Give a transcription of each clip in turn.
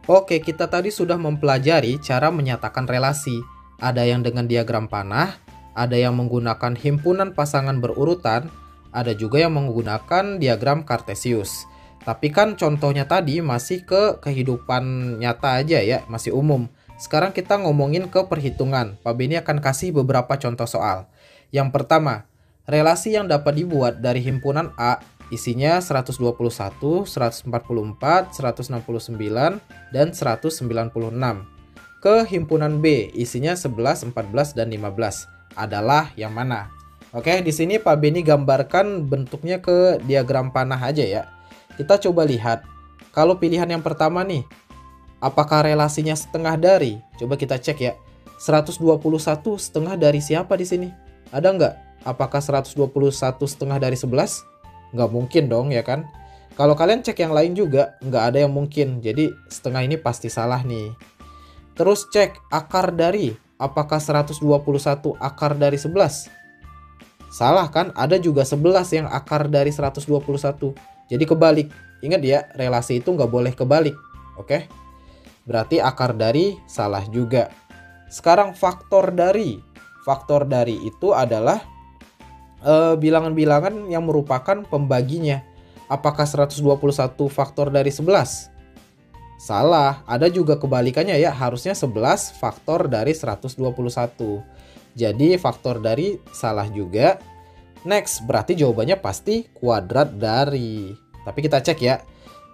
Oke, kita tadi sudah mempelajari cara menyatakan relasi. Ada yang dengan diagram panah, ada yang menggunakan himpunan pasangan berurutan, ada juga yang menggunakan diagram Kartesius. Tapi kan contohnya tadi masih ke kehidupan nyata aja ya, masih umum. Sekarang kita ngomongin ke perhitungan. Pak Beni akan kasih beberapa contoh soal. Yang pertama, relasi yang dapat dibuat dari himpunan A isinya 121, 144, 169, dan 196. Ke himpunan B isinya 11, 14, dan 15. Adalah yang mana? Oke, di sini Pak Beni gambarkan bentuknya ke diagram panah aja ya. Kita coba lihat. Kalau pilihan yang pertama nih, apakah relasinya setengah dari? Coba kita cek ya. 121 setengah dari siapa di sini? Ada nggak? Apakah 121 setengah dari 11? Nggak mungkin dong ya kan? Kalau kalian cek yang lain juga, nggak ada yang mungkin. Jadi setengah ini pasti salah nih. Terus cek akar dari. Apakah 121 akar dari 11? Salah kan? Ada juga 11 yang akar dari 121. Jadi kebalik. Ingat ya, relasi itu nggak boleh kebalik. Oke? Berarti akar dari salah juga. Sekarang faktor dari. Faktor dari itu adalah bilangan-bilangan yang merupakan pembaginya. Apakah 121 faktor dari 11? Salah, ada juga kebalikannya ya, harusnya 11 faktor dari 121. Jadi faktor dari salah juga. Next, berarti jawabannya pasti kuadrat dari. Tapi kita cek ya.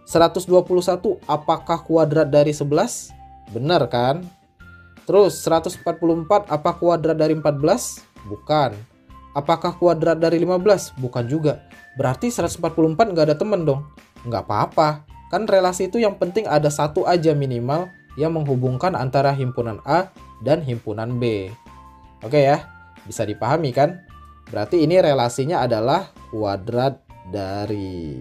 121 apakah kuadrat dari 11? Benar kan? Terus 144 apa kuadrat dari 14? Bukan. Apakah kuadrat dari 15? Bukan juga. Berarti 144 nggak ada temen dong. Nggak apa-apa. Kan relasi itu yang penting ada satu aja minimal yang menghubungkan antara himpunan A dan himpunan B. Oke ya, bisa dipahami kan? Berarti ini relasinya adalah kuadrat dari.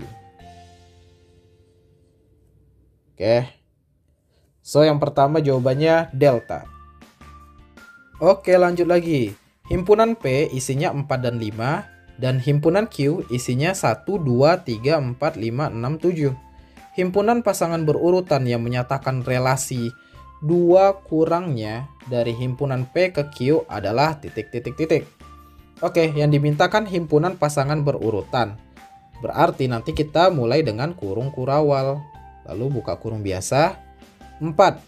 Oke. So, yang pertama jawabannya delta. Oke, lanjut lagi. Himpunan P isinya 4 dan 5, dan himpunan Q isinya 1, 2, 3, 4, 5, 6, 7. Himpunan pasangan berurutan yang menyatakan relasi 2 kurangnya dari himpunan P ke Q adalah titik. Oke, yang dimintakan himpunan pasangan berurutan. Berarti nanti kita mulai dengan kurung kurawal. Lalu buka kurung biasa. 4.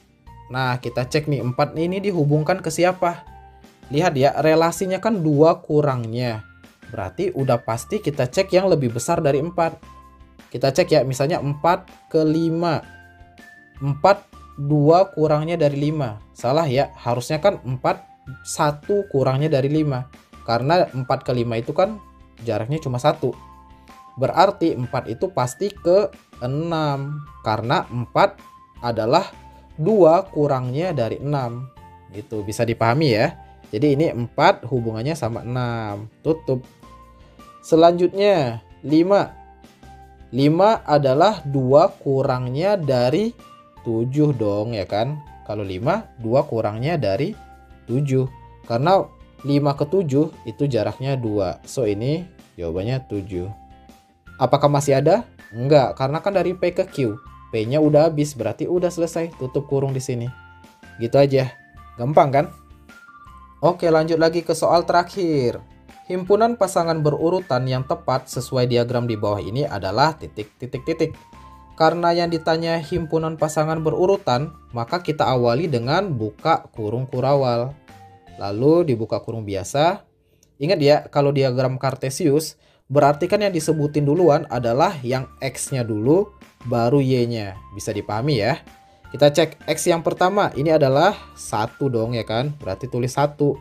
Nah, kita cek nih 4 ini dihubungkan ke siapa? Lihat ya, relasinya kan 2 kurangnya. Berarti udah pasti kita cek yang lebih besar dari 4. Kita cek ya, misalnya 4 ke 5. 4, 2 kurangnya dari 5. Salah ya, harusnya kan 4, 1 kurangnya dari 5. Karena 4 ke 5 itu kan jaraknya cuma 1. Berarti 4 itu pasti ke 6. Karena 4 adalah 2 kurangnya dari 6. Gitu, bisa dipahami ya. Jadi ini 4 hubungannya sama 6. Tutup. Selanjutnya 5. 5 adalah 2 kurangnya dari 7 dong ya kan. Kalau 5, 2 kurangnya dari 7. Karena 5 ke 7 itu jaraknya 2. So ini jawabannya 7. Apakah masih ada? Enggak, karena kan dari P ke Q. P-nya udah habis, berarti udah selesai. Tutup kurung di sini. Gitu aja. Gampang kan? Oke, lanjut lagi ke soal terakhir. Himpunan pasangan berurutan yang tepat sesuai diagram di bawah ini adalah titik. Karena yang ditanya himpunan pasangan berurutan, maka kita awali dengan buka kurung kurawal. Lalu dibuka kurung biasa. Ingat ya, kalau diagram Kartesius, berarti kan yang disebutin duluan adalah yang X-nya dulu, baru Y-nya. Bisa dipahami ya? Kita cek X yang pertama, ini adalah 1 dong ya kan? Berarti tulis 1.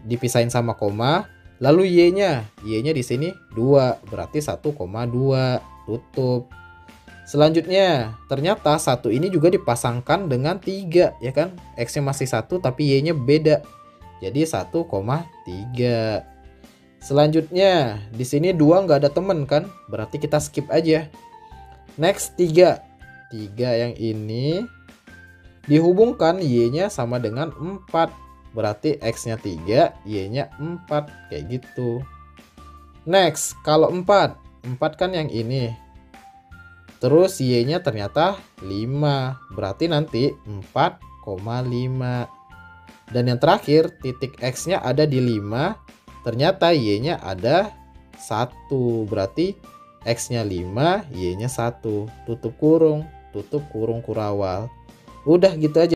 Dipisahin sama koma. Lalu Y-nya di sini 2, berarti 1,2. Tutup. Selanjutnya, ternyata 1 ini juga dipasangkan dengan 3 ya kan? X-nya masih 1 tapi Y-nya beda. Jadi 1,3. Selanjutnya, di sini 2 nggak ada temen kan? Berarti kita skip aja. Next 3. 3 yang ini dihubungkan Y-nya sama dengan 4. Berarti X-nya 3, Y-nya 4. Kayak gitu. Next, kalau 4 kan yang ini. Terus Y-nya ternyata 5. Berarti nanti 4,5. Dan yang terakhir, titik X-nya ada di 5. Ternyata Y-nya ada 1. Berarti X-nya 5, Y-nya 1. Tutup kurung kurawal. Udah gitu aja.